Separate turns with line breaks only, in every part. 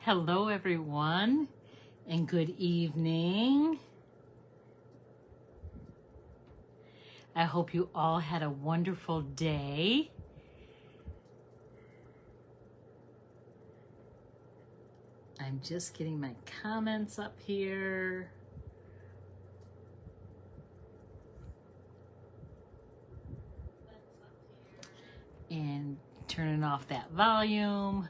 Hello everyone and good evening. I hope you all had a wonderful day. I'm just getting my comments up here. And turning off that volume.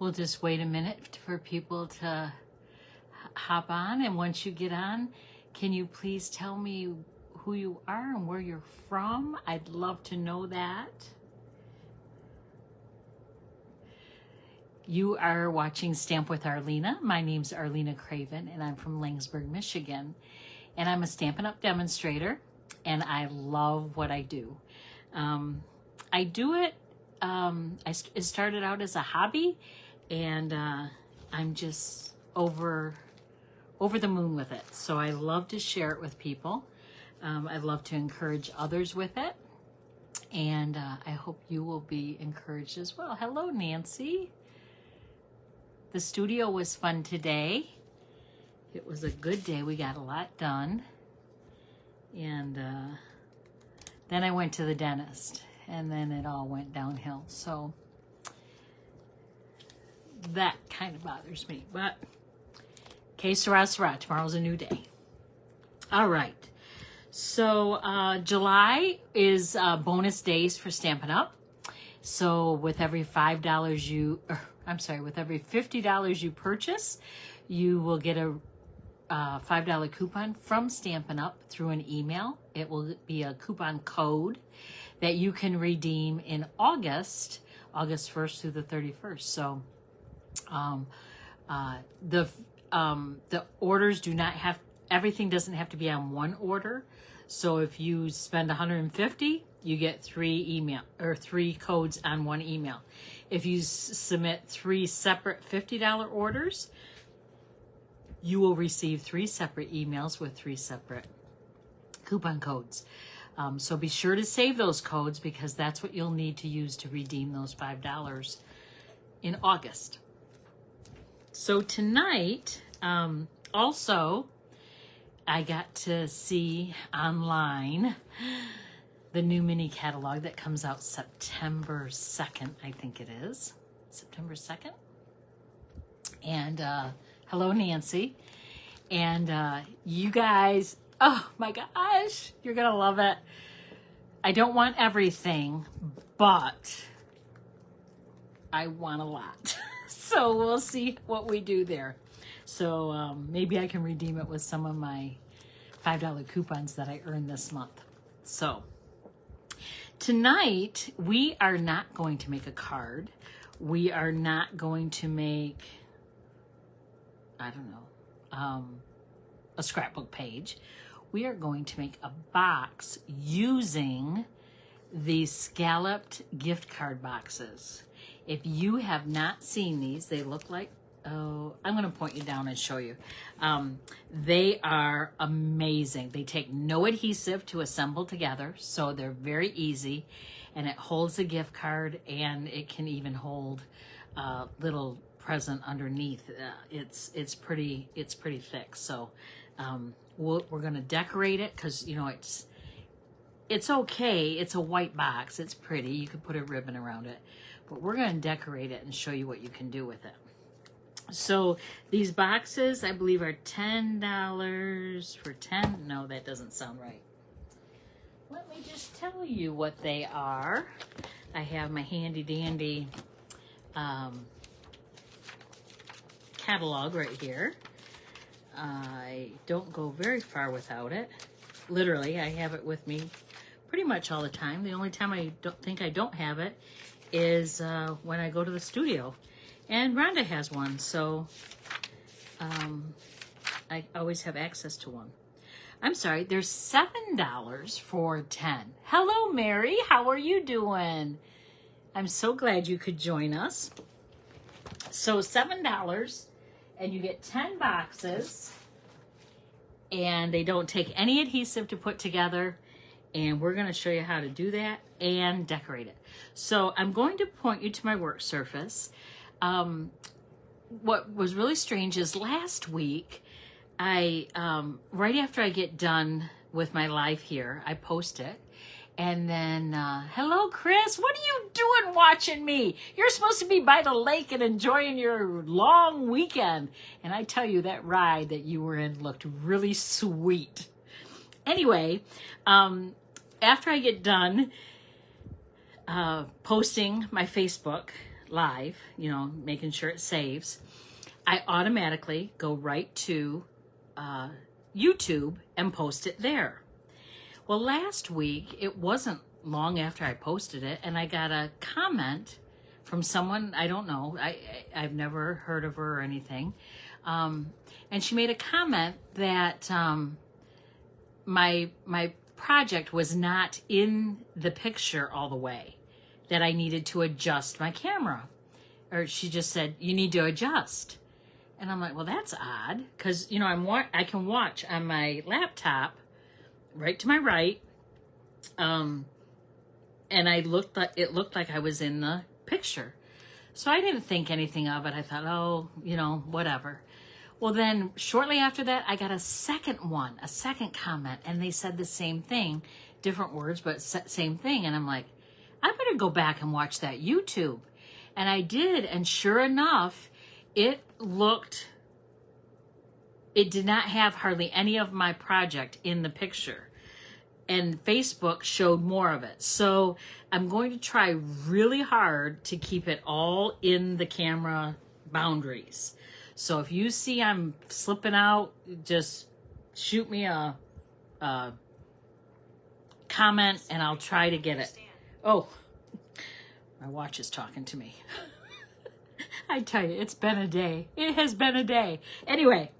We'll just wait a minute for people to hop on. And once you get on, can you please tell me who you are and where you're from? I'd love to know that. You are watching Stamp with Arlena. My name's Arlena Craven, and I'm from Langsburg, Michigan. And I'm a Stampin' Up! Demonstrator, and I love what I do. I do it, it started out as a hobby, and I'm just over the moon with it. So I love to share it with people. I love to encourage others with it. And I hope you will be encouraged as well. Hello, Nancy. The studio was fun today. It was a good day. We got a lot done. And then I went to the dentist, and then it all went downhill. So that kind of bothers me. But que sera, sera. Tomorrow's a new day. All right. So July is bonus days for Stampin' Up! So with every with every $50 you purchase, you will get a $5 coupon from Stampin' Up! Through an email. It will be a coupon code that you can redeem in August 1st through the 31st. So the orders do not have, everything doesn't have to be on one order. So if you spend $150, you get three codes on one email. If you submit 3 separate $50 orders, you will receive 3 separate emails with 3 separate coupon codes. So be sure to save those codes, because that's what you'll need to use to redeem those $5 in August. So tonight, also, I got to see online the new mini catalog that comes out September 2nd, I think it is. September 2nd. And hello, Nancy. And you guys, oh my gosh, you're going to love it. I don't want everything, but I want a lot. So we'll see what we do there. So maybe I can redeem it with some of my $5 coupons that I earned this month. So tonight, we are not going to make a card. We are not going to make, I don't know, a scrapbook page. We are going to make a box using the Scalloped gift card boxes. If you have not seen these, they look like, oh, I'm going to point you down and show you. They are amazing. They take no adhesive to assemble together, so they're very easy, and it holds a gift card, and it can even hold a little present underneath. It's pretty thick. So we're going to decorate it, because you know it's okay. It's a white box. It's pretty. You could put a ribbon around it, but we're going to decorate it and show you what you can do with it. So these boxes, I believe, are $10 for 10. No, that doesn't sound right. Let me just tell you what they are. I have my handy dandy catalog right here. I don't go very far without it. Literally, I have it with me pretty much all the time. The only time I don't have it is when I go to the studio. And Rhonda has one, so I always have access to one. I'm sorry, there's $7 for 10. Hello, Mary. How are you doing? I'm so glad you could join us. So $7, and you get 10 boxes, and they don't take any adhesive to put together. And we're going to show you how to do that and decorate it. So I'm going to point you to my work surface. What was really strange is last week, right after I get done with my live here, I post it. And then, hello, Chris, what are you doing watching me? You're supposed to be by the lake and enjoying your long weekend. And I tell you, that ride that you were in looked really sweet. Anyway, after I get done posting my Facebook live, you know, making sure it saves, I automatically go right to YouTube and post it there. Well, last week, it wasn't long after I posted it, and I got a comment from someone I don't know. I've never heard of her or anything. And she made a comment that my project was not in the picture all the way, that I needed to adjust my camera. Or she just said, you need to adjust. And I'm like, well, that's odd, because, you know, I can watch on my laptop right to my right, and it looked like I was in the picture. So I didn't think anything of it. I thought, oh, you know, whatever. Well, then shortly after that, I got a second comment, and they said the same thing, different words, but same thing. And I'm like, I better go back and watch that YouTube. And I did, and sure enough, it did not have hardly any of my project in the picture, and Facebook showed more of it. So I'm going to try really hard to keep it all in the camera boundaries. So if you see I'm slipping out, just shoot me a comment and I'll try to get it. Oh, my watch is talking to me. I tell you, it's been a day. It has been a day. Anyway,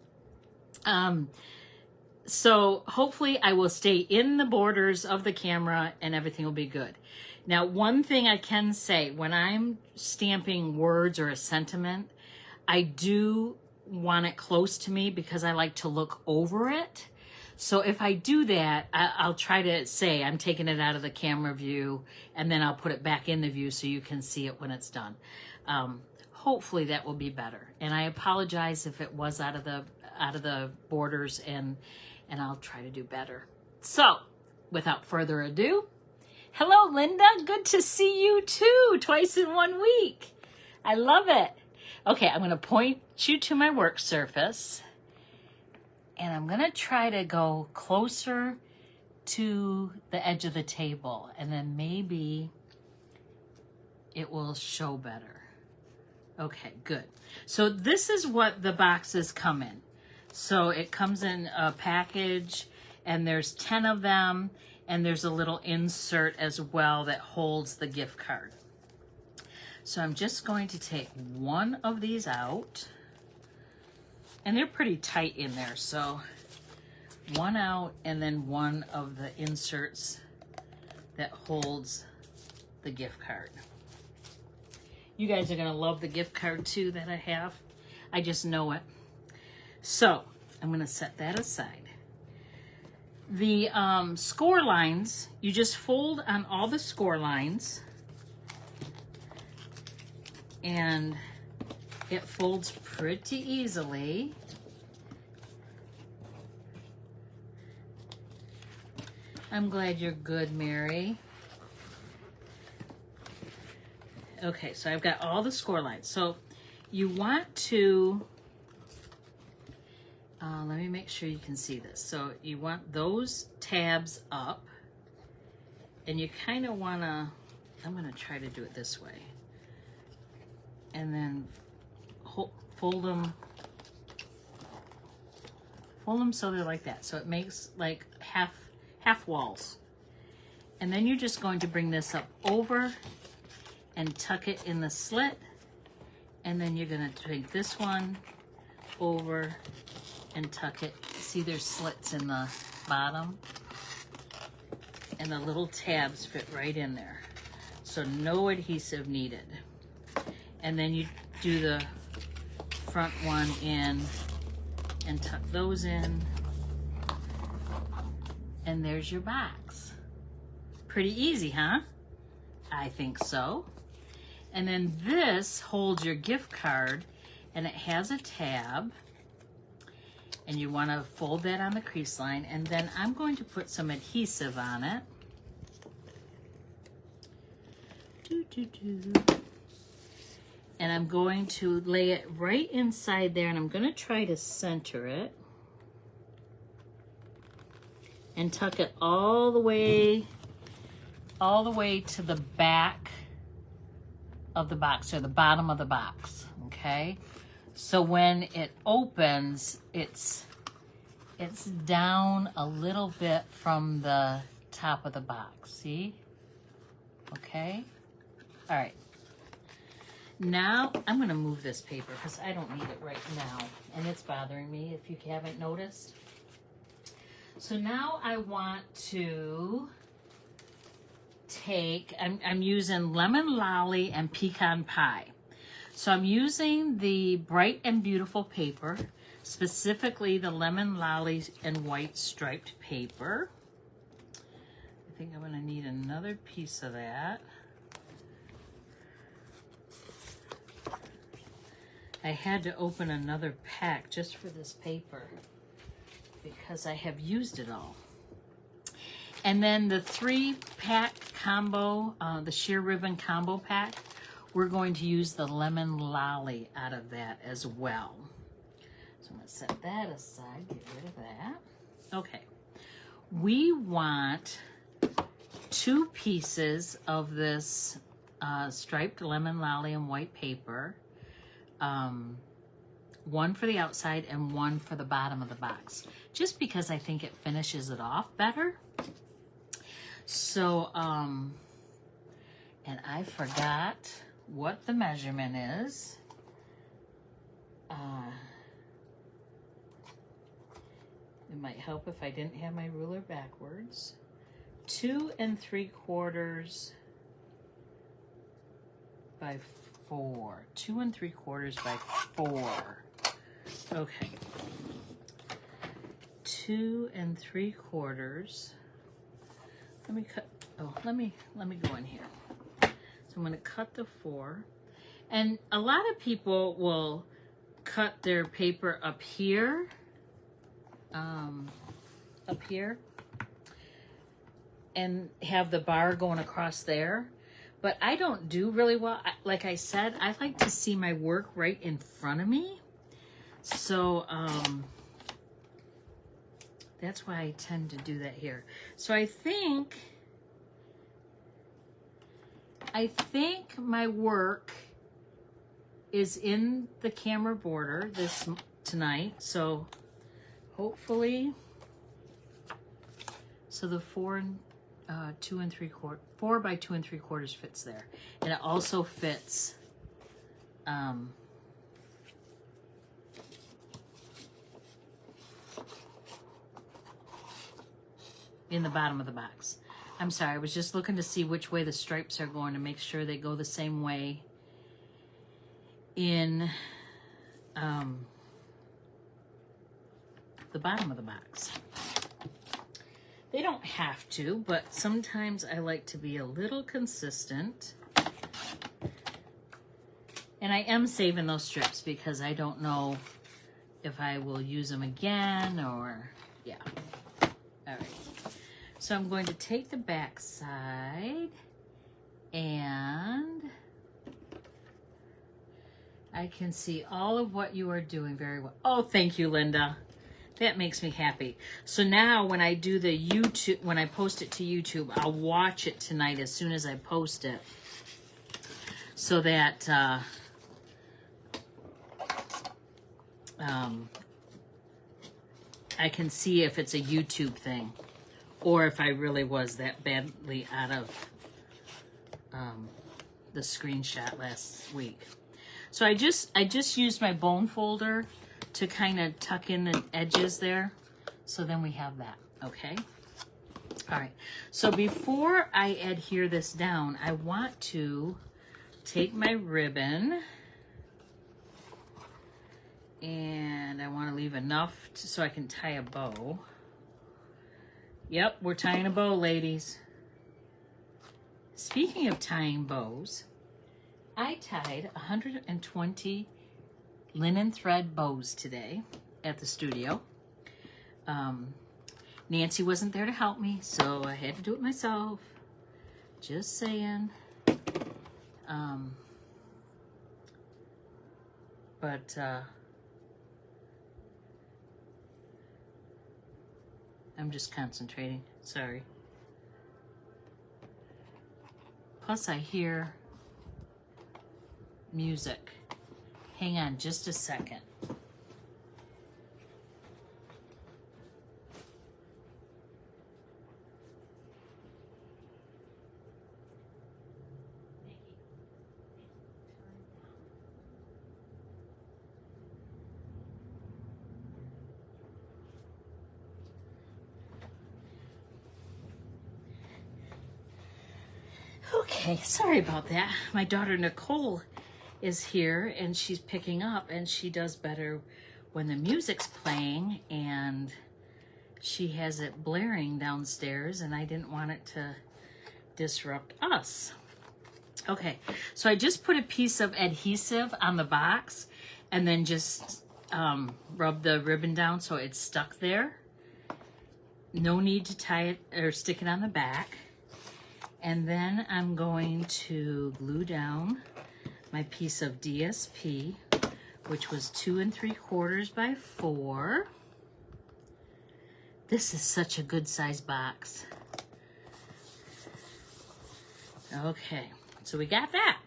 so hopefully I will stay in the borders of the camera and everything will be good. Now, one thing I can say, when I'm stamping words or a sentiment, I do want it close to me because I like to look over it. So if I do that, I'll try to say I'm taking it out of the camera view, and then I'll put it back in the view so you can see it when it's done. Hopefully that will be better. And I apologize if it was out of the borders, and I'll try to do better. So without further ado, hello, Linda. Good to see you too, twice in 1 week. I love it. Okay, I'm going to point you to my work surface, and I'm going to try to go closer to the edge of the table, and then maybe it will show better. Okay, good. So this is what the boxes come in. So it comes in a package, and there's 10 of them, and there's a little insert as well that holds the gift card. So I'm just going to take one of these out, and they're pretty tight in there. So one out, and then one of the inserts that holds the gift card. You guys are going to love the gift card too that I have. I just know it. So I'm going to set that aside. The score lines, you just fold on all the score lines, and it folds pretty easily. I'm glad you're good, Mary. Okay, so I've got all the score lines. So you want to, let me make sure you can see this. So you want those tabs up, and you kind of want to, I'm going to try to do it this way. And then fold them so they're like that. So it makes like half walls. And then you're just going to bring this up over and tuck it in the slit. And then you're going to take this one over and tuck it. See, there's slits in the bottom, and the little tabs fit right in there. So no adhesive needed. And then you do the front one in and tuck those in. And there's your box. Pretty easy, huh? I think so. And then this holds your gift card, and it has a tab, and you want to fold that on the crease line, and then I'm going to put some adhesive on it. And I'm going to lay it right inside there, and I'm going to try to center it and tuck it all the way to the back of the box, or the bottom of the box, okay? So when it opens, it's down a little bit from the top of the box, see? Okay? All right. Now, I'm gonna move this paper because I don't need it right now, and it's bothering me if you haven't noticed. So now I want to take, I'm using lemon lolly and pecan pie. So I'm using the bright and beautiful paper, specifically the lemon lolly and white striped paper. I think I'm gonna need another piece of that. I had to open another pack just for this paper because I have used it all. And then the 3-pack combo, the sheer ribbon combo pack, we're going to use the lemon lolly out of that as well. So I'm gonna set that aside, get rid of that. Okay, we want 2 pieces of this striped lemon lolly and white paper. One for the outside and one for the bottom of the box, just because I think it finishes it off better. So, and I forgot what the measurement is. It might help if I didn't have my ruler backwards. 2 3/4 by 4. 2 3/4 by 4. Okay. 2 3/4. Let me cut. Oh, let me go in here. So I'm going to cut the 4, and a lot of people will cut their paper up here, and have the bar going across there. But I don't do really well. Like I said, I like to see my work right in front of me. So that's why I tend to do that here. So I think my work is in the camera border tonight. So hopefully, so the 4 by 2 3/4 fits there, and it also fits in the bottom of the box. I'm sorry, I was just looking to see which way the stripes are going to make sure they go the same way in the bottom of the box. They don't have to, but sometimes I like to be a little consistent. And I am saving those strips because I don't know if I will use them again or, yeah. All right. So I'm going to take the back side, and I can see all of what you are doing very well. Oh, thank you, Linda. That makes me happy. So now when I do the YouTube, when I post it to YouTube, I'll watch it tonight as soon as I post it, so that I can see if it's a YouTube thing or if I really was that badly out of the screenshot last week. So I just used my bone folder to kind of tuck in the edges there. So then we have that, okay? All right, so before I adhere this down, I want to take my ribbon, and I want to leave enough so I can tie a bow. Yep, we're tying a bow, ladies. Speaking of tying bows, I tied 120 linen thread bows today at the studio. Nancy wasn't there to help me, so I had to do it myself. Just saying. I'm just concentrating. Sorry. Plus, I hear music. Hang on just a second. Okay, sorry about that. My daughter Nicole is here and she's picking up, and she does better when the music's playing, and she has it blaring downstairs, and I didn't want it to disrupt us. Okay, so I just put a piece of adhesive on the box and then just rub the ribbon down so it's stuck there. No need to tie it or stick it on the back. And then I'm going to glue down my piece of DSP, which was 2 3/4 by 4. This is such a good size box. Okay, so we got that.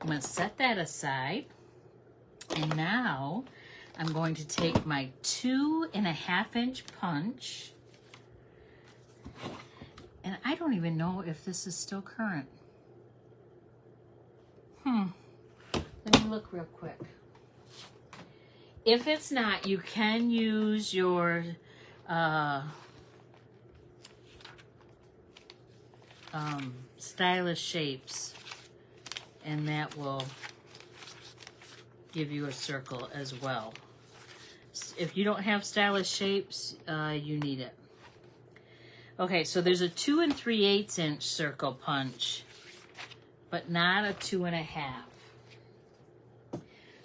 I'm going to set that aside. And now I'm going to take my 2 1/2-inch punch. And I don't even know if this is still current. Let me look real quick. If it's not, you can use your stylish shapes, and that will give you a circle as well. If you don't have stylish shapes, you need it. Okay, so there's a 2 3/8-inch circle punch, but not a 2 1/2.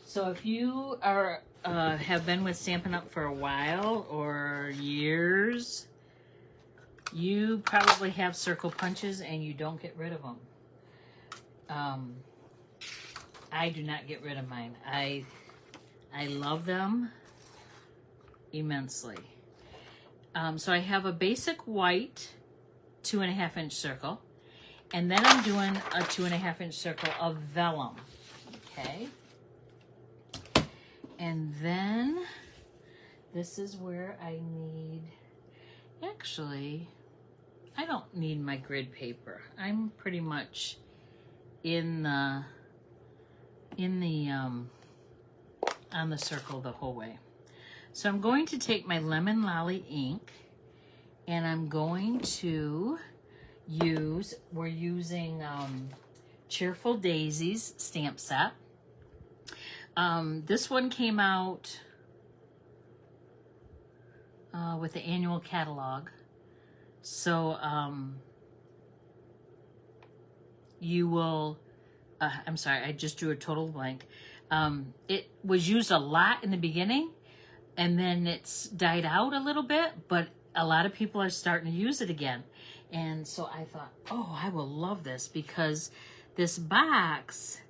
So if you are have been with Stampin' Up! For a while or years, you probably have circle punches and you don't get rid of them. I do not get rid of mine. I love them immensely. So I have a basic white 2 1/2-inch circle, and then I'm doing a 2 1/2-inch circle of vellum, okay? And then this is where I need, actually, I don't need my grid paper. I'm pretty much on the circle the whole way. So I'm going to take my Lemon Lolly ink, and I'm going to use, we're using Cheerful Daisies stamp set. This one came out with the annual catalog. So you will, I'm sorry, I just drew a total blank. It was used a lot in the beginning, and then it's died out a little bit, but a lot of people are starting to use it again. And so I thought, oh, I will love this, because this box,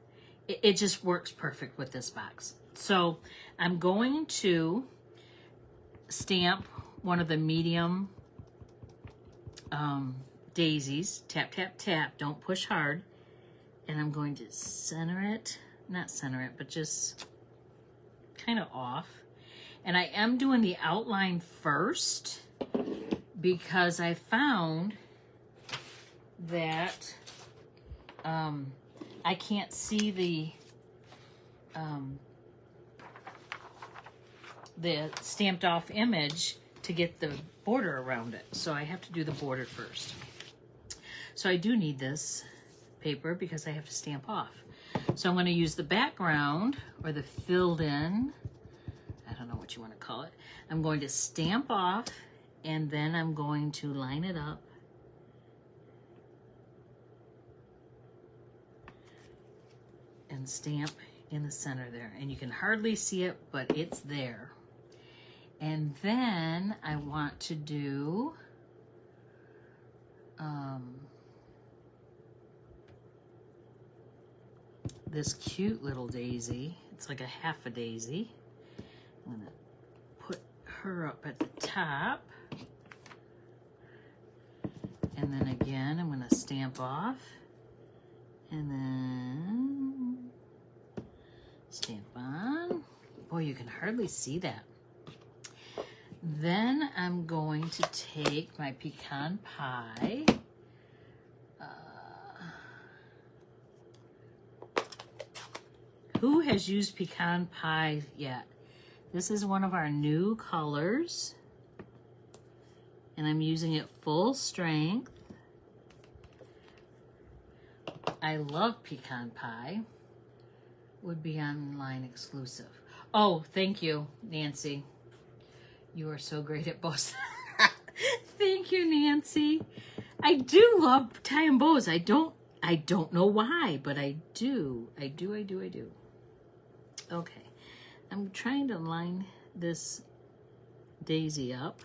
it just works perfect with this box. So I'm going to stamp one of the medium daisies. Tap, tap, tap. Don't push hard. And I'm going to center it. Not center it, but just kind of off. And I am doing the outline first, because I found that I can't see the stamped off image to get the border around it. So I have to do the border first. So I do need this paper because I have to stamp off. So I'm going to use the background, or the filled in, I don't know what you want to call it. I'm going to stamp off And then I'm going to line it up and stamp in the center there. And you can hardly see it, but it's there. And then I want to do this cute little daisy. It's like a half a daisy. I'm gonna put her up at the top. And then again, I'm gonna stamp off. And then stamp on. Boy, you can hardly see that. Then I'm going to take my pecan pie. Who has used pecan pie yet? This is one of our new colors. And I'm using it full strength. I love pecan pie. Would be online exclusive. Oh, thank you, Nancy. You are so great at bows. Thank you, Nancy. I do love tying bows. I don't know why, but I do. I do. Okay. I'm trying to line this daisy up.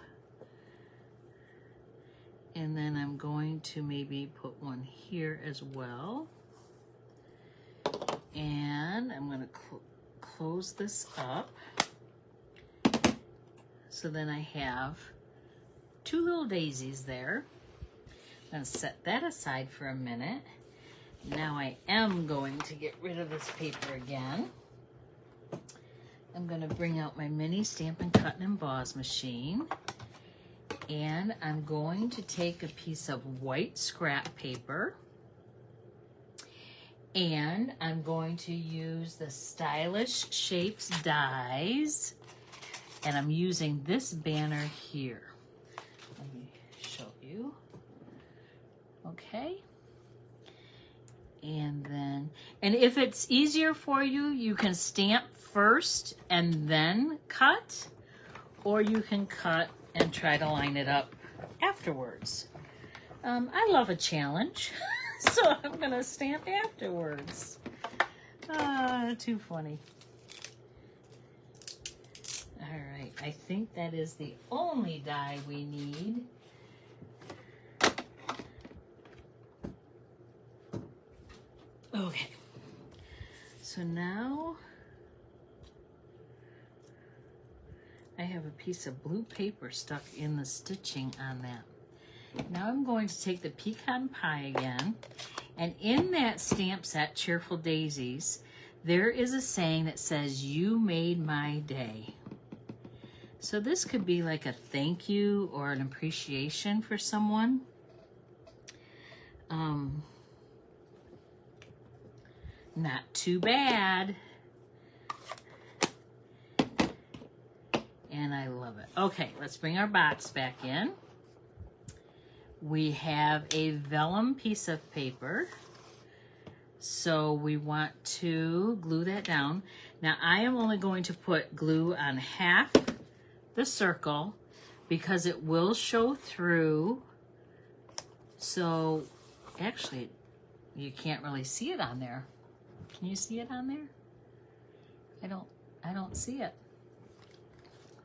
And then I'm going to maybe put one here as well. And I'm going to close this up. So then I have two little daisies there. I'm going to set that aside for a minute. Now I am going to get rid of this paper again. I'm going to bring out my mini Stampin' Cut and Emboss machine. And I'm going to take a piece of white scrap paper. And I'm going to use the Stylish Shapes dies. And I'm using this banner here. Let me show you. Okay. And then, and if it's easier for you, you can stamp first and then cut, or you can cut and try to line it up afterwards. I love a challenge, so I'm gonna stamp afterwards. Too funny. All right, I think that is the only die we need. Okay, so now I have a piece of blue paper stuck in the stitching on that. Now I'm going to take the pecan pie again, and in that stamp set, Cheerful Daisies, there is a saying that says, "You made my day." So this could be like a thank you or an appreciation for someone. Not too bad. And I love it. Okay, let's bring our box back in. We have a vellum piece of paper. So we want to glue that down. Now I am only going to put glue on half the circle because it will show through. So actually you can't really see it on there. Can you see it on there? I don't see it.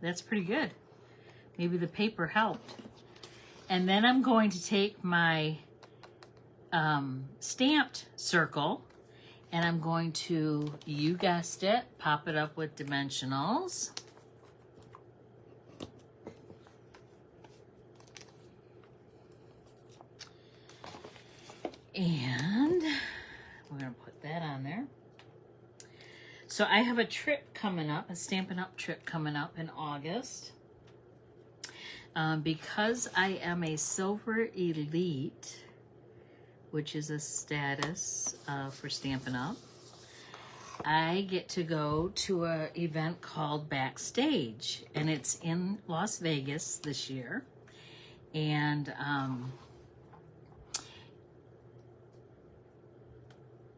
That's pretty good. Maybe the paper helped. And then I'm going to take my stamped circle and I'm going to, you guessed it, pop it up with dimensionals. And we're going to put that on there. So I have a trip coming up, a Stampin' Up! Trip coming up in August. Because I am a Silver Elite, which is a status for Stampin' Up!, I get to go to an event called Backstage, and it's in Las Vegas this year. And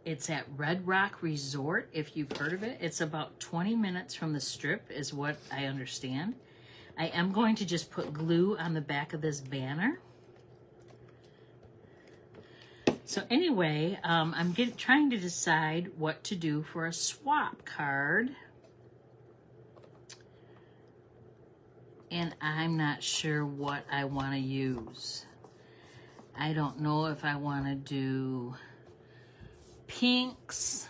it's at Red Rock Resort, if you've heard of it. It's about 20 minutes from the Strip, is what I understand. I am going to just put glue on the back of this banner. So anyway, I'm trying to decide what to do for a swap card. And I'm not sure what I want to use. I don't know if I want to do pinks,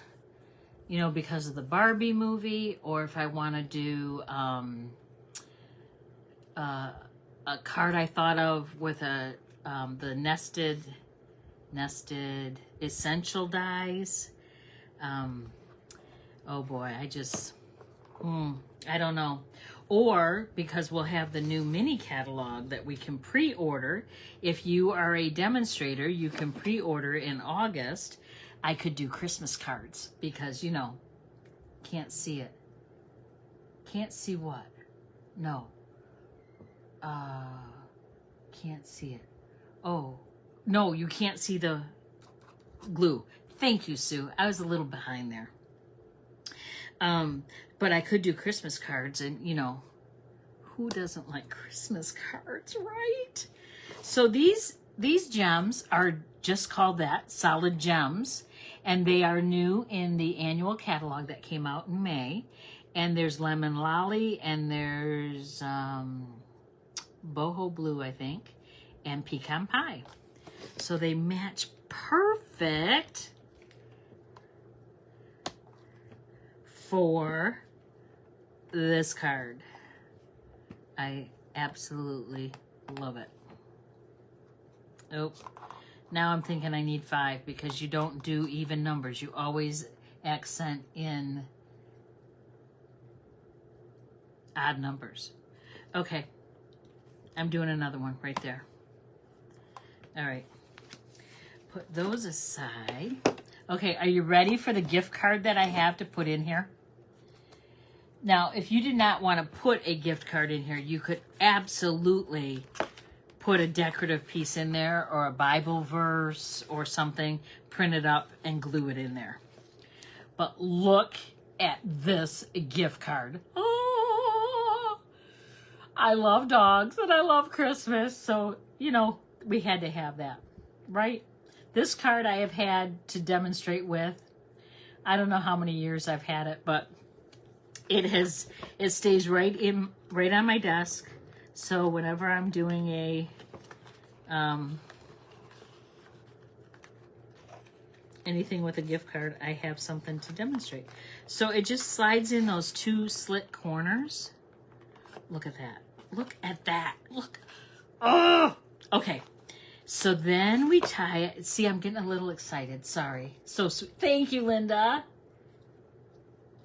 you know, because of the Barbie movie, or if I want to do a card I thought of with the nested essential dies. Oh boy, I don't know. Or because we'll have the new mini catalog that we can pre-order. If you are a demonstrator, you can pre-order in August. I could do Christmas cards because, you know, can't see it. Can't see what? No. Can't see it. Oh, no, you can't see the glue. Thank you, Sue. I was a little behind there. But I could do Christmas cards, and, you know, who doesn't like Christmas cards, right? So these gems are just called that, solid gems, and they are new in the annual catalog that came out in May. And there's Lemon Lolly, and there's Boho Blue, I think, and Pecan Pie. So they match perfect for this card. I absolutely love it. Oh, now I'm thinking I need 5 because you don't do even numbers. You always accent in odd numbers. Okay, I'm doing another one right there. All right, put those aside. Okay, are you ready for the gift card that I have to put in here? Now, if you did not want to put a gift card in here, you could absolutely put a decorative piece in there or a Bible verse or something, print it up and glue it in there. But look at this gift card. Oh, I love dogs and I love Christmas. So, you know, we had to have that, right? This card I have had to demonstrate with. I don't know how many years I've had it, but it stays right on my desk. So whenever I'm doing a anything with a gift card, I have something to demonstrate. So it just slides in those 2 slit corners. Look at that. Look at that. Look. Oh, okay. So then we tie it. See, I'm getting a little excited. Sorry. So sweet. Thank you, Linda.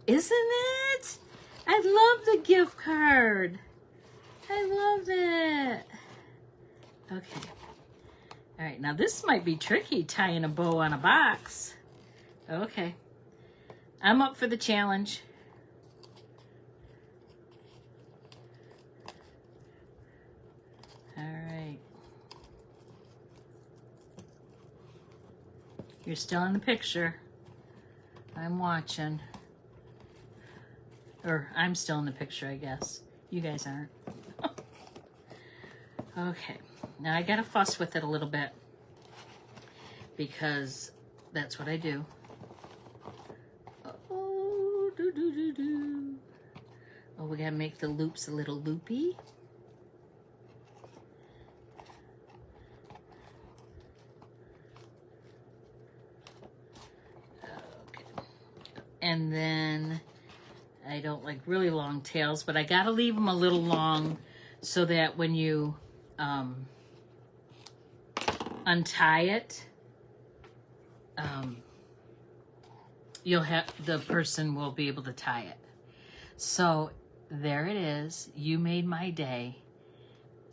Isn't it? I love the gift card. I love it. Okay. All right. Now this might be tricky, tying a bow on a box. Okay. I'm up for the challenge. All right. You're still in the picture. I'm watching. Or I'm still in the picture, I guess. You guys aren't. Okay. Now I gotta fuss with it a little bit because that's what I do. Oh, Oh, we gotta make the loops a little loopy. Okay. And then I don't like really long tails, but I gotta leave them a little long so that when you untie it, the person will be able to tie it. So there it is. You made my day.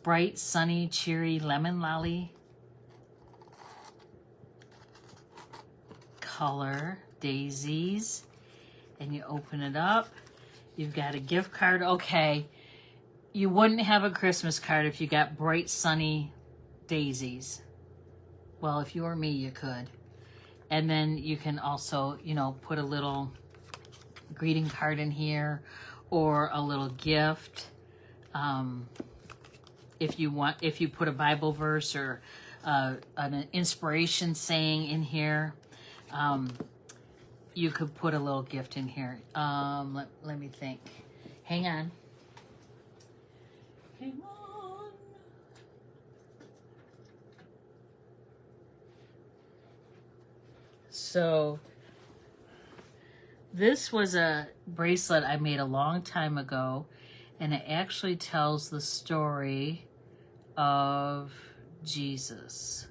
Bright, sunny, cheery lemon lolly color daisies. And you open it up. You've got a gift card. Okay, you wouldn't have a Christmas card if you got bright, sunny daisies. Well, if you were me, you could. And then you can also, you know, put a little greeting card in here or a little gift. If you put a Bible verse or an inspiration saying in here, you could put a little gift in here. Let me think. Hang on. Hang on. So this was a bracelet I made a long time ago, and it actually tells the story of Jesus.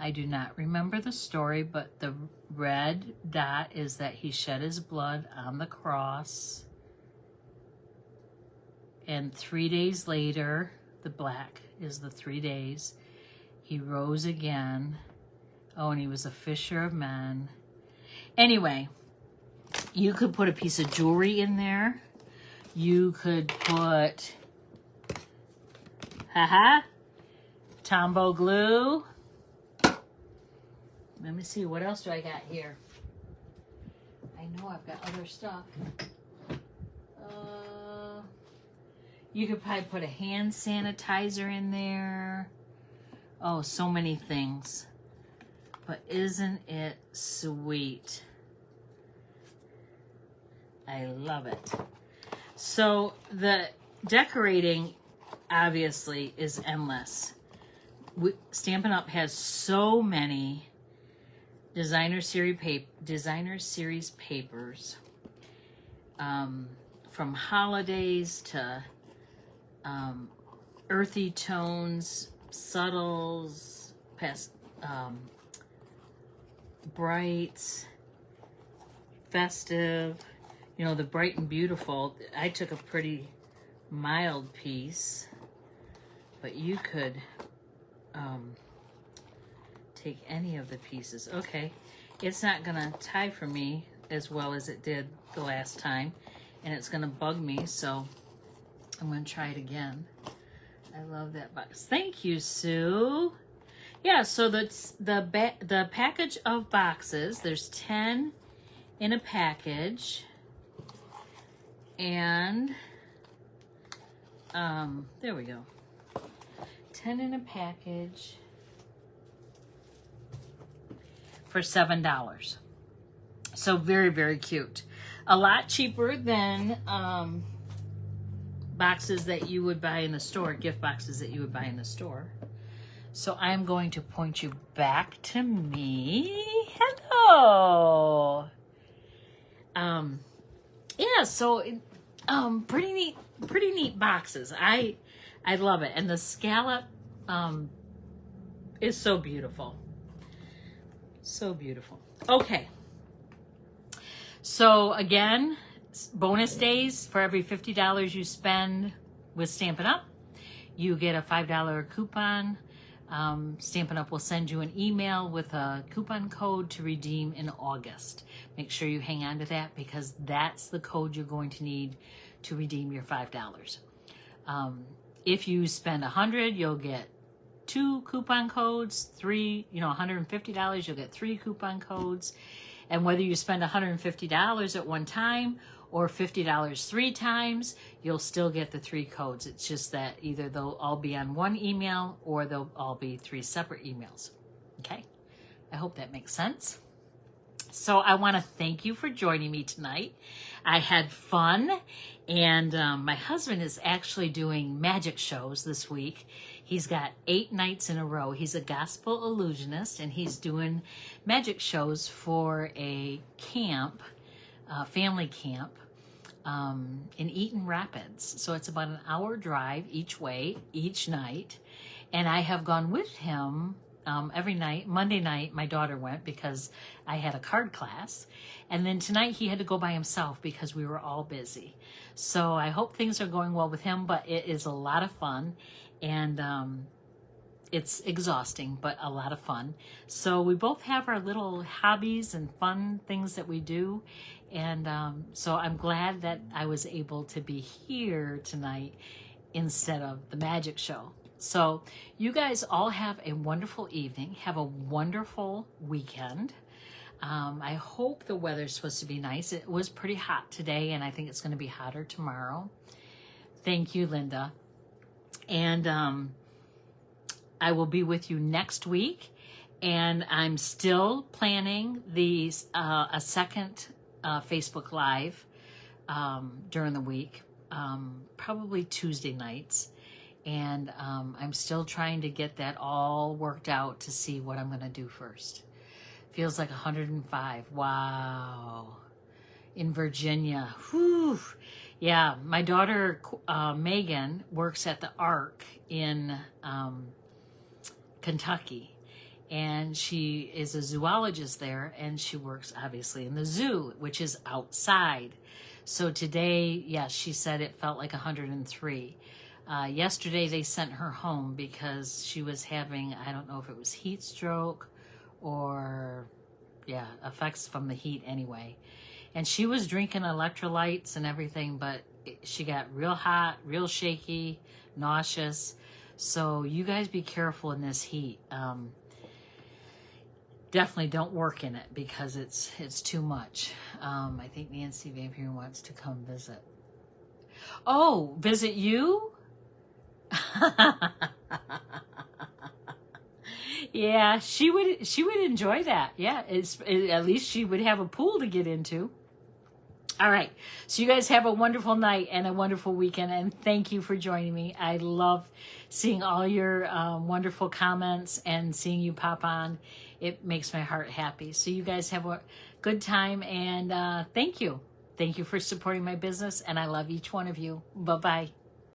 I do not remember the story, but the red dot is that he shed his blood on the cross. And 3 days later, the black is the 3 days, he rose again. Oh, and he was a fisher of men. Anyway, you could put a piece of jewelry in there. You could put, Tombow glue. Let me see, what else do I got here? I know I've got other stuff. You could probably put a hand sanitizer in there. Oh, so many things. But isn't it sweet? I love it. So the decorating obviously is endless. Stampin' Up! Has so many designer series papers, from holidays to earthy tones, subtles, brights, festive. You know, the bright and beautiful. I took a pretty mild piece, but you could take any of the pieces. Okay, it's not gonna tie for me as well as it did the last time, and it's gonna bug me, so I'm gonna try it again. I love that box. Thank you, Sue. Yeah, so the package of boxes, there's 10 in a package, and there we go. 10 in a package for $7. So very, very cute. A lot cheaper than boxes that you would buy in the store, gift boxes that you would buy in the store. So I'm going to point you back to me. Hello. Yeah, so pretty neat boxes. I love it. And the scallop is so beautiful. So beautiful. Okay. So again, bonus days, for every $50 you spend with Stampin' Up, you get a $5 coupon. Stampin' Up! Will send you an email with a coupon code to redeem in August. Make sure you hang on to that, because that's the code you're going to need to redeem your $5. If you spend $100, you'll get 2 coupon codes. $150, you'll get 3 coupon codes. And whether you spend $150 at one time or $50 3 times, you'll still get the 3 codes. It's just that either they'll all be on one email or they'll all be 3 separate emails. Okay? I hope that makes sense. So I want to thank you for joining me tonight. I had fun, and my husband is actually doing magic shows this week. He's got 8 nights in a row. He's a gospel illusionist, and he's doing magic shows for a camp, family camp, in Eaton Rapids. So it's about an hour drive each way, each night. And I have gone with him every night. Monday night, my daughter went because I had a card class. And then tonight he had to go by himself because we were all busy. So I hope things are going well with him, but it is a lot of fun. And it's exhausting, but a lot of fun. So we both have our little hobbies and fun things that we do. And so I'm glad that I was able to be here tonight instead of the magic show. So you guys all have a wonderful evening. Have a wonderful weekend. I hope the weather's supposed to be nice. It was pretty hot today, and I think it's going to be hotter tomorrow. Thank you, Linda. And I will be with you next week. And I'm still planning these a second Facebook Live during the week, probably Tuesday nights. And I'm still trying to get that all worked out to see what I'm going to do first. Feels like 105. Wow. In Virginia. Whew. Yeah, my daughter Megan works at the Ark in Kentucky. And she is a zoologist there, and she works obviously in the zoo, which is outside. So today, yes, she said it felt like 103. Yesterday they sent her home because she was having, I don't know if it was heat stroke or, yeah, effects from the heat anyway. And she was drinking electrolytes and everything, but she got real hot, real shaky, nauseous. So you guys be careful in this heat. Definitely don't work in it because it's too much. I think Nancy Vampire wants to come visit. Oh, visit you? Yeah, she would enjoy that. Yeah, at least she would have a pool to get into. All right. So you guys have a wonderful night and a wonderful weekend. And thank you for joining me. I love seeing all your wonderful comments and seeing you pop on. It makes my heart happy. So you guys have a good time. And thank you. Thank you for supporting my business. And I love each one of you. Bye-bye.